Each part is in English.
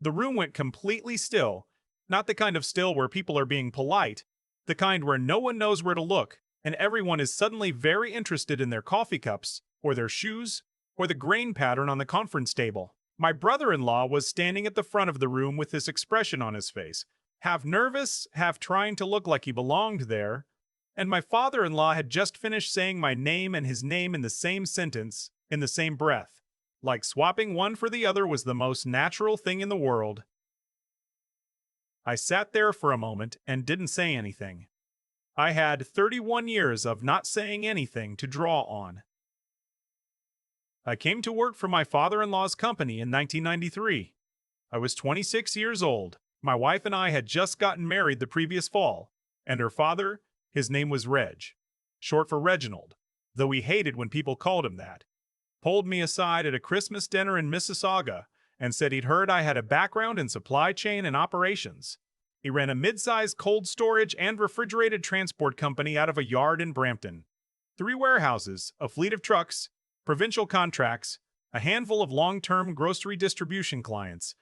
The room went completely still, not the kind of still where people are being polite, the kind where no one knows where to look, and everyone is suddenly very interested in their coffee cups, or their shoes, or the grain pattern on the conference table. My brother-in-law was standing at the front of the room with this expression on his face, half nervous, half trying to look like he belonged there, and my father-in-law had just finished saying my name and his name in the same sentence, in the same breath. Like swapping one for the other was the most natural thing in the world. I sat there for a moment and didn't say anything. I had 31 years of not saying anything to draw on. I came to work for my father-in-law's company in 1993. I was 26 years old. My wife and I had just gotten married the previous fall, and her father, his name was Reg, short for Reginald, though he hated when people called him that, pulled me aside at a Christmas dinner in Mississauga and said he'd heard I had a background in supply chain and operations. He ran a mid-sized cold storage and refrigerated transport company out of a yard in Brampton. 3 warehouses, a fleet of trucks, provincial contracts, a handful of long-term grocery distribution clients.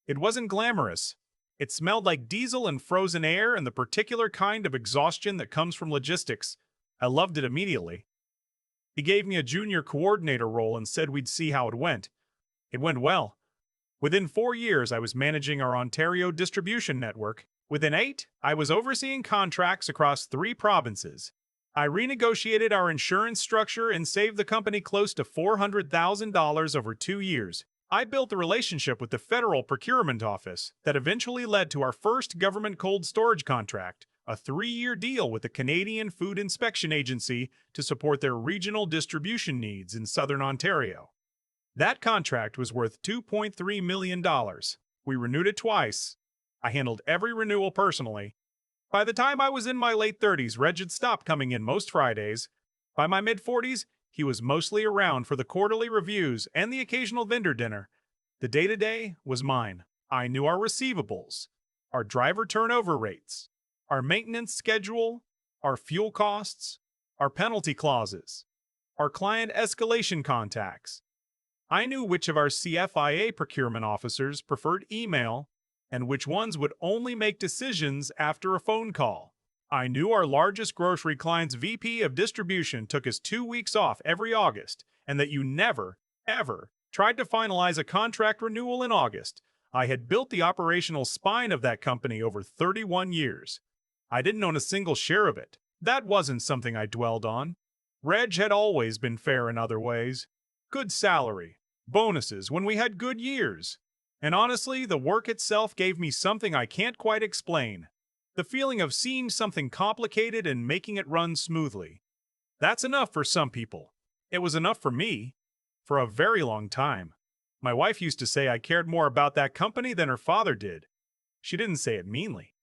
It wasn't glamorous. It smelled like diesel and frozen air and the particular kind of exhaustion that comes from logistics. I loved it immediately. He gave me a junior coordinator role and said we'd see how it went. It went well. Within 4 years, I was managing our Ontario distribution network. Within 8, I was overseeing contracts across 3 provinces. I renegotiated our insurance structure and saved the company close to $400,000 over 2 years. I built a relationship with the federal procurement office that eventually led to our first government cold storage contract, a 3-year deal with the Canadian Food Inspection Agency to support their regional distribution needs in southern Ontario. That contract was worth $2.3 million. We renewed it twice. I handled every renewal personally. By the time I was in my late 30s, Reg had stopped coming in most Fridays. By my mid-40s, he was mostly around for the quarterly reviews and the occasional vendor dinner. The day-to-day was mine. I knew our receivables, our driver turnover rates, our maintenance schedule, our fuel costs, our penalty clauses, our client escalation contacts. I knew which of our CFIA procurement officers preferred email and which ones would only make decisions after a phone call. I knew our largest grocery client's VP of distribution took us 2 weeks off every August, and that you never, ever tried to finalize a contract renewal in August. I had built the operational spine of that company over 31 years. I didn't own a single share of it. That wasn't something I dwelled on. Reg had always been fair in other ways. Good salary, bonuses when we had good years. And honestly, the work itself gave me something I can't quite explain. The feeling of seeing something complicated and making it run smoothly. That's enough for some people. It was enough for me. For a very long time. My wife used to say I cared more about that company than her father did. She didn't say it meanly.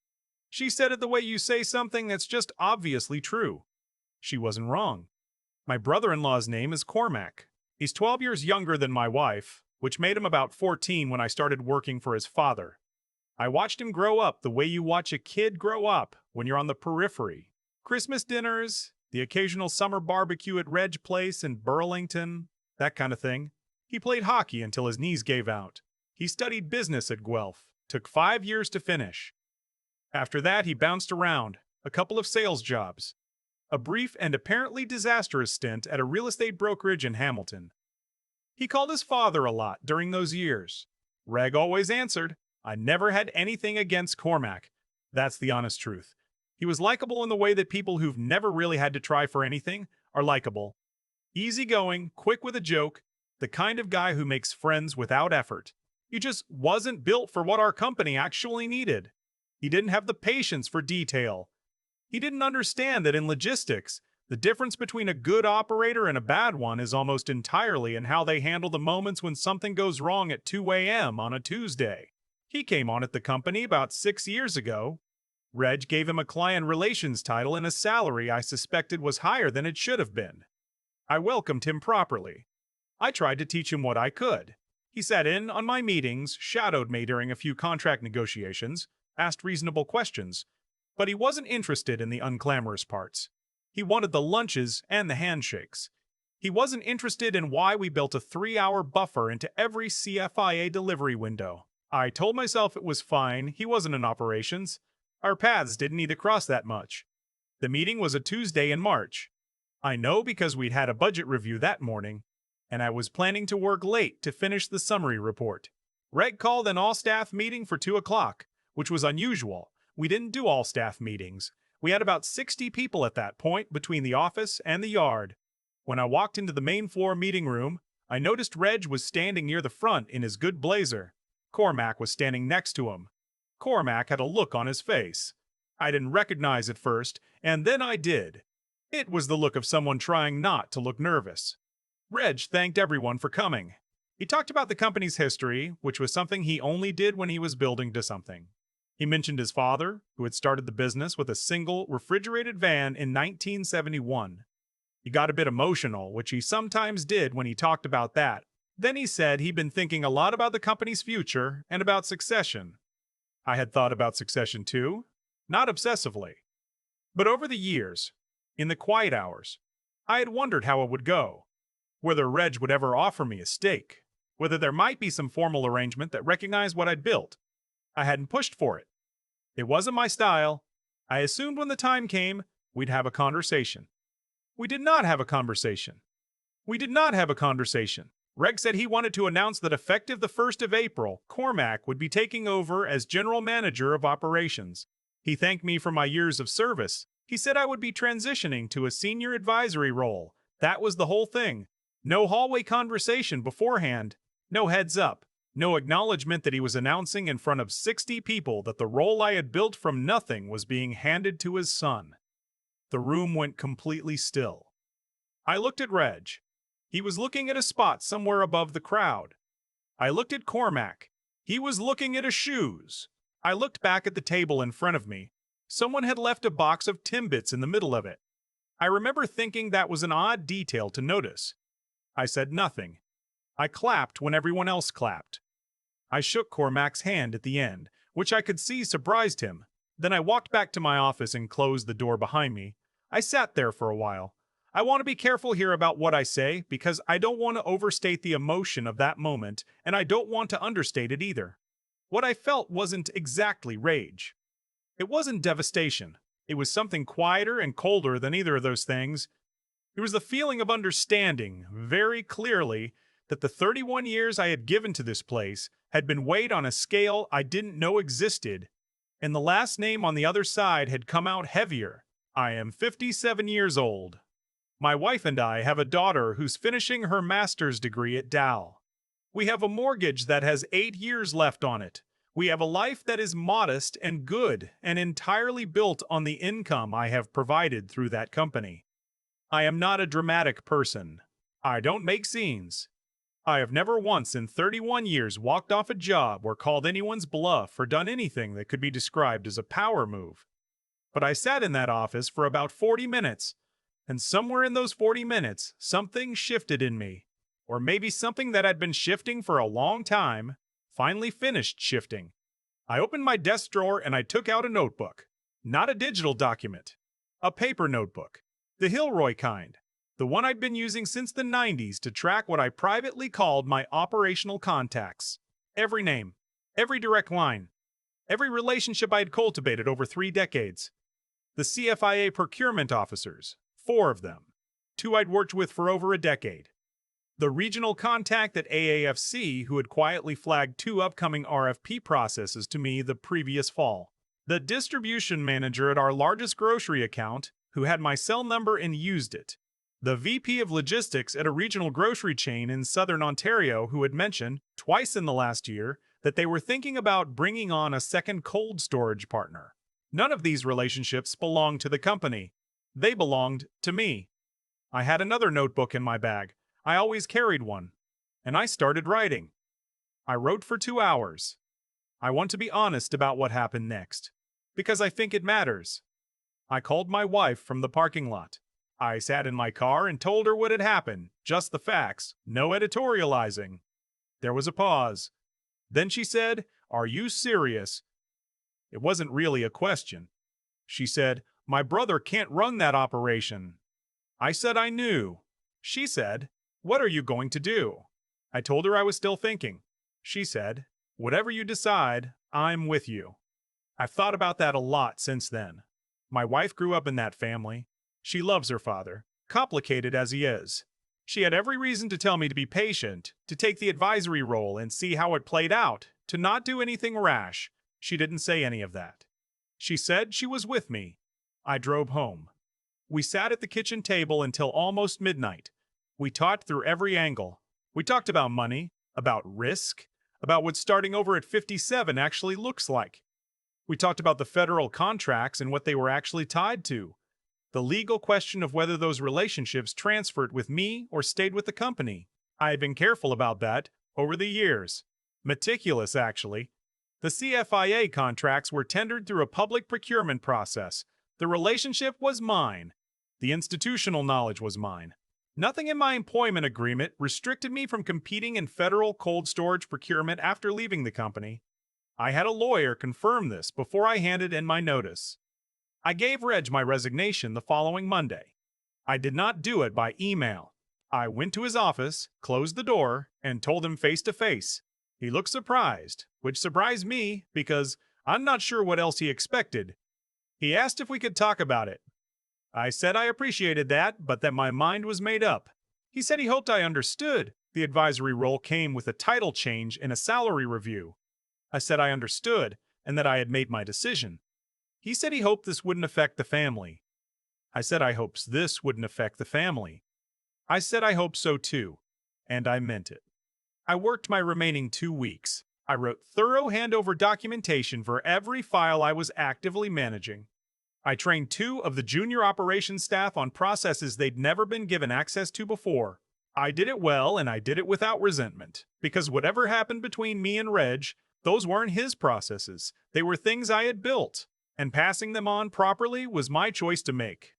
She said it the way you say something that's just obviously true. She wasn't wrong. My brother-in-law's name is Cormac. He's 12 years younger than my wife, which made him about 14 when I started working for his father. I watched him grow up the way you watch a kid grow up when you're on the periphery. Christmas dinners, the occasional summer barbecue at Reg Place in Burlington, that kind of thing. He played hockey until his knees gave out. He studied business at Guelph, took 5 years to finish. After that, he bounced around, a couple of sales jobs, a brief and apparently disastrous stint at a real estate brokerage in Hamilton. He called his father a lot during those years. Reg always answered. I never had anything against Cormac. That's the honest truth. He was likable in the way that people who've never really had to try for anything are likable. Easygoing, quick with a joke, the kind of guy who makes friends without effort. He just wasn't built for what our company actually needed. He didn't have the patience for detail. He didn't understand that in logistics, the difference between a good operator and a bad one is almost entirely in how they handle the moments when something goes wrong at 2 a.m. on a Tuesday. He came on at the company about 6 years ago. Reg gave him a client relations title and a salary I suspected was higher than it should have been. I welcomed him properly. I tried to teach him what I could. He sat in on my meetings, shadowed me during a few contract negotiations, asked reasonable questions, but he wasn't interested in the unglamorous parts. He wanted the lunches and the handshakes. He wasn't interested in why we built a 3-hour buffer into every CFIA delivery window. I told myself it was fine, he wasn't in operations. Our paths didn't need to cross that much. The meeting was a Tuesday in March. I know because we'd had a budget review that morning, and I was planning to work late to finish the summary report. Reg called an all-staff meeting for 2 o'clock, which was unusual. We didn't do all-staff meetings. We had about 60 people at that point between the office and the yard. When I walked into the main floor meeting room, I noticed Reg was standing near the front in his good blazer. Cormac was standing next to him. Cormac had a look on his face. I didn't recognize it first, and then I did. It was the look of someone trying not to look nervous. Reg thanked everyone for coming. He talked about the company's history, which was something he only did when he was building to something. He mentioned his father, who had started the business with a single refrigerated van in 1971. He got a bit emotional, which he sometimes did when he talked about that. Then he said he'd been thinking a lot about the company's future and about succession. I had thought about succession too, not obsessively. But over the years, in the quiet hours, I had wondered how it would go, whether Reg would ever offer me a stake, whether there might be some formal arrangement that recognized what I'd built. I hadn't pushed for it. It wasn't my style. I assumed when the time came, we'd have a conversation. We did not have a conversation. We did not have a conversation. Reg said he wanted to announce that effective the 1st of April, Cormac would be taking over as general manager of operations. He thanked me for my years of service. He said I would be transitioning to a senior advisory role. That was the whole thing. No hallway conversation beforehand. No heads up. No acknowledgement that he was announcing in front of 60 people that the role I had built from nothing was being handed to his son. The room went completely still. I looked at Reg. He was looking at a spot somewhere above the crowd. I looked at Cormac. He was looking at his shoes. I looked back at the table in front of me. Someone had left a box of Timbits in the middle of it. I remember thinking that was an odd detail to notice. I said nothing. I clapped when everyone else clapped. I shook Cormac's hand at the end, which I could see surprised him. Then I walked back to my office and closed the door behind me. I sat there for a while. I want to be careful here about what I say because I don't want to overstate the emotion of that moment, and I don't want to understate it either. What I felt wasn't exactly rage. It wasn't devastation. It was something quieter and colder than either of those things. It was the feeling of understanding, very clearly, that the 31 years I had given to this place had been weighed on a scale I didn't know existed, and the last name on the other side had come out heavier. I am 57 years old. My wife and I have a daughter who's finishing her master's degree at Dow. We have a mortgage that has 8 years left on it. We have a life that is modest and good and entirely built on the income I have provided through that company. I am not a dramatic person. I don't make scenes. I have never once in 31 years walked off a job or called anyone's bluff or done anything that could be described as a power move. But I sat in that office for about 40 minutes, and somewhere in those 40 minutes, something shifted in me. Or maybe something that had been shifting for a long time finally finished shifting. I opened my desk drawer and I took out a notebook. Not a digital document. A paper notebook. The Hilroy kind. The one I'd been using since the 90s to track what I privately called my operational contacts. Every name. Every direct line. Every relationship I had cultivated over 3 decades. The CFIA procurement officers. 4 of them. 2 I'd worked with for over a decade. The regional contact at AAFC who had quietly flagged 2 upcoming RFP processes to me the previous fall. The distribution manager at our largest grocery account who had my cell number and used it. The VP of logistics at a regional grocery chain in southern Ontario who had mentioned, twice in the last year, that they were thinking about bringing on a second cold storage partner. None of these relationships belonged to the company. They belonged to me. I had another notebook in my bag. I always carried one. And I started writing. I wrote for 2 hours. I want to be honest about what happened next, because I think it matters. I called my wife from the parking lot. I sat in my car and told her what had happened, just the facts, no editorializing. There was a pause. Then she said, "Are you serious?" It wasn't really a question. She said, "My brother can't run that operation." I said I knew. She said, "What are you going to do?" I told her I was still thinking. She said, Whatever you decide, I'm with you. I've thought about that a lot since then. My wife grew up in that family. She loves her father, complicated as he is. She had every reason to tell me to be patient, to take the advisory role and see how it played out, to not do anything rash. She didn't say any of that. She said she was with me. I drove home. We sat at the kitchen table until almost midnight. We talked through every angle. We talked about money, about risk, about what starting over at 57 actually looks like. We talked about the federal contracts and what they were actually tied to. The legal question of whether those relationships transferred with me or stayed with the company. I had been careful about that over the years. Meticulous, actually. The CFIA contracts were tendered through a public procurement process. The relationship was mine. The institutional knowledge was mine. Nothing in my employment agreement restricted me from competing in federal cold storage procurement after leaving the company. I had a lawyer confirm this before I handed in my notice. I gave Reg my resignation the following Monday. I did not do it by email. I went to his office, closed the door, and told him face to face. He looked surprised, which surprised me because I'm not sure what else he expected. He asked if we could talk about it. I said I appreciated that, but that my mind was made up. He said he hoped I understood. The advisory role came with a title change and a salary review. I said I understood and that I had made my decision. He said he hoped this wouldn't affect the family. I said I hoped this wouldn't affect the family. I said I hope so too, and I meant it. I worked my remaining 2 weeks. I wrote thorough handover documentation for every file I was actively managing. I trained 2 of the junior operations staff on processes they'd never been given access to before. I did it well and I did it without resentment, because whatever happened between me and Reg, those weren't his processes. They were things I had built, and passing them on properly was my choice to make.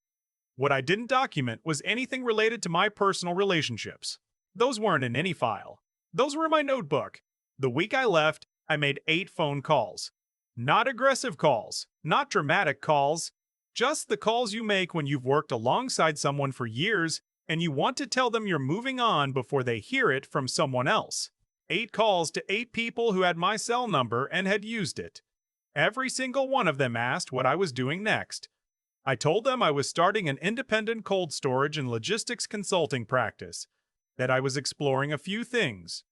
What I didn't document was anything related to my personal relationships. Those weren't in any file. Those were in my notebook. The week I left, I made 8 phone calls. Not aggressive calls, not dramatic calls, just the calls you make when you've worked alongside someone for years and you want to tell them you're moving on before they hear it from someone else. 8 calls to 8 people who had my cell number and had used it. Every single one of them asked what I was doing next. I told them I was starting an independent cold storage and logistics consulting practice, that I was exploring a few things,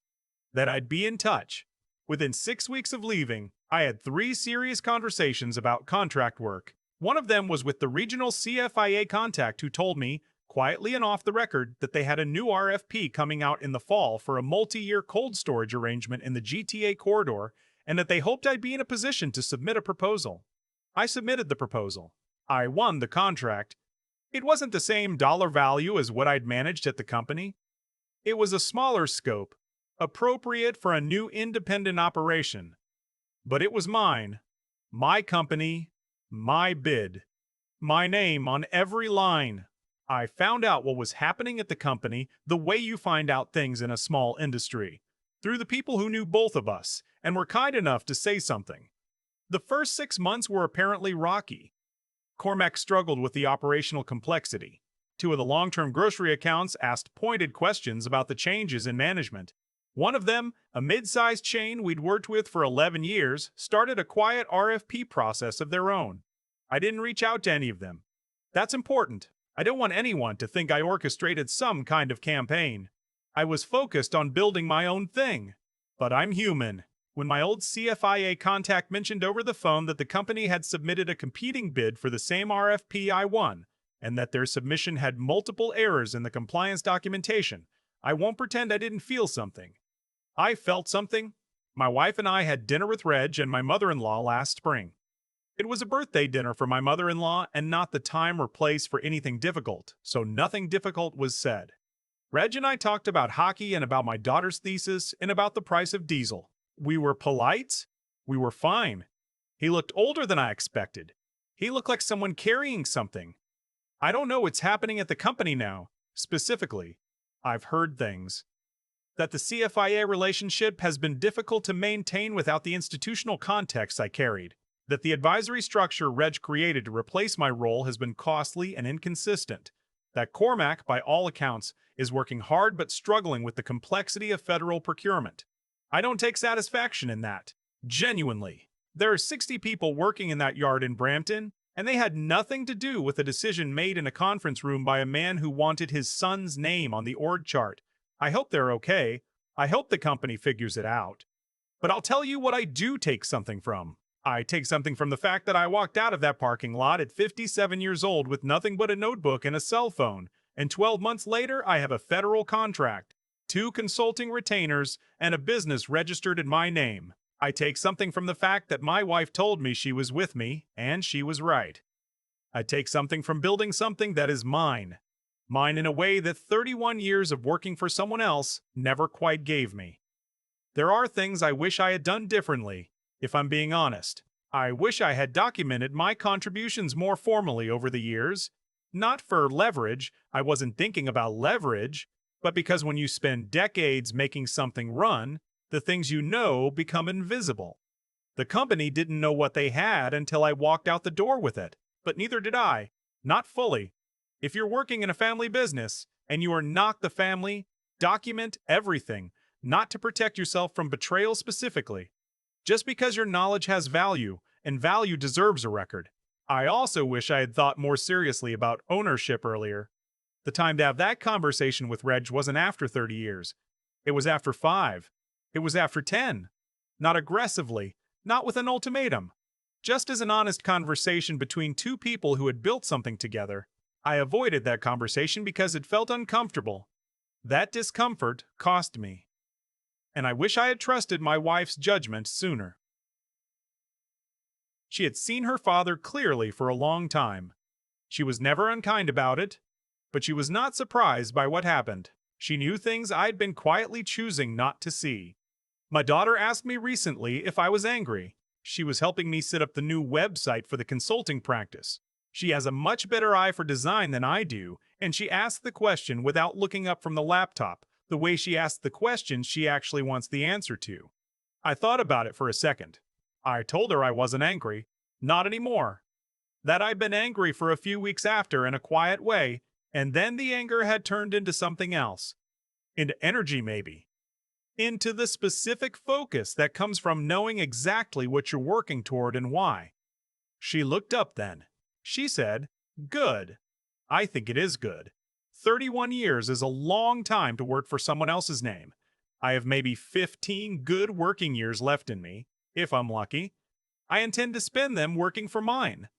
that I'd be in touch. Within 6 weeks of leaving, I had 3 serious conversations about contract work. One of them was with the regional CFIA contact who told me, quietly and off the record, that they had a new RFP coming out in the fall for a multi-year cold storage arrangement in the GTA corridor, and that they hoped I'd be in a position to submit a proposal. I submitted the proposal. I won the contract. It wasn't the same dollar value as what I'd managed at the company. It was a smaller scope, appropriate for a new independent operation. But it was mine, my company, my bid, my name on every line. I found out what was happening at the company the way you find out things in a small industry, through the people who knew both of us and were kind enough to say something. The first 6 months were apparently rocky. Cormac struggled with the operational complexity. 2 of the long-term grocery accounts asked pointed questions about the changes in management. One of them, a mid-sized chain we'd worked with for 11 years, started a quiet RFP process of their own. I didn't reach out to any of them. That's important. I don't want anyone to think I orchestrated some kind of campaign. I was focused on building my own thing. But I'm human. When my old CFIA contact mentioned over the phone that the company had submitted a competing bid for the same RFP I won, and that their submission had multiple errors in the compliance documentation, I won't pretend I didn't feel something. I felt something. My wife and I had dinner with Reg and my mother-in-law last spring. It was a birthday dinner for my mother-in-law and not the time or place for anything difficult, so nothing difficult was said. Reg and I talked about hockey and about my daughter's thesis and about the price of diesel. We were polite. We were fine. He looked older than I expected. He looked like someone carrying something. I don't know what's happening at the company now, specifically. I've heard things. That the CFIA relationship has been difficult to maintain without the institutional context I carried. That the advisory structure Reg created to replace my role has been costly and inconsistent. That Cormac, by all accounts, is working hard but struggling with the complexity of federal procurement. I don't take satisfaction in that. Genuinely. There are 60 people working in that yard in Brampton, and they had nothing to do with a decision made in a conference room by a man who wanted his son's name on the org chart. I hope they're okay. I hope the company figures it out. But I'll tell you what I do take something from. I take something from the fact that I walked out of that parking lot at 57 years old with nothing but a notebook and a cell phone, and 12 months later I have a federal contract, 2 consulting retainers, and a business registered in my name. I take something from the fact that my wife told me she was with me, and she was right. I take something from building something that is mine. Mine in a way that 31 years of working for someone else never quite gave me. There are things I wish I had done differently, if I'm being honest. I wish I had documented my contributions more formally over the years. Not for leverage, I wasn't thinking about leverage, but because when you spend decades making something run, the things you know become invisible. The company didn't know what they had until I walked out the door with it, but neither did I. Not fully. If you're working in a family business and you are not the family, document everything, not to protect yourself from betrayal specifically. Just because your knowledge has value, and value deserves a record. I also wish I had thought more seriously about ownership earlier. The time to have that conversation with Reg wasn't after 30 years. It was after 5. It was after 10. Not aggressively, not with an ultimatum. Just as an honest conversation between 2 people who had built something together. I avoided that conversation because it felt uncomfortable. That discomfort cost me. And I wish I had trusted my wife's judgment sooner. She had seen her father clearly for a long time. She was never unkind about it, but she was not surprised by what happened. She knew things I'd been quietly choosing not to see. My daughter asked me recently if I was angry. She was helping me set up the new website for the consulting practice. She has a much better eye for design than I do, and she asked the question without looking up from the laptop, the way she asked the questions she actually wants the answer to. I thought about it for a second. I told her I wasn't angry. Not anymore. That I'd been angry for a few weeks after in a quiet way, and then the anger had turned into something else. Into energy, maybe. Into the specific focus that comes from knowing exactly what you're working toward and why. She looked up then. She said, "Good. I think it is good. 31 years is a long time to work for someone else's name. I have maybe 15 good working years left in me, if I'm lucky. I intend to spend them working for mine.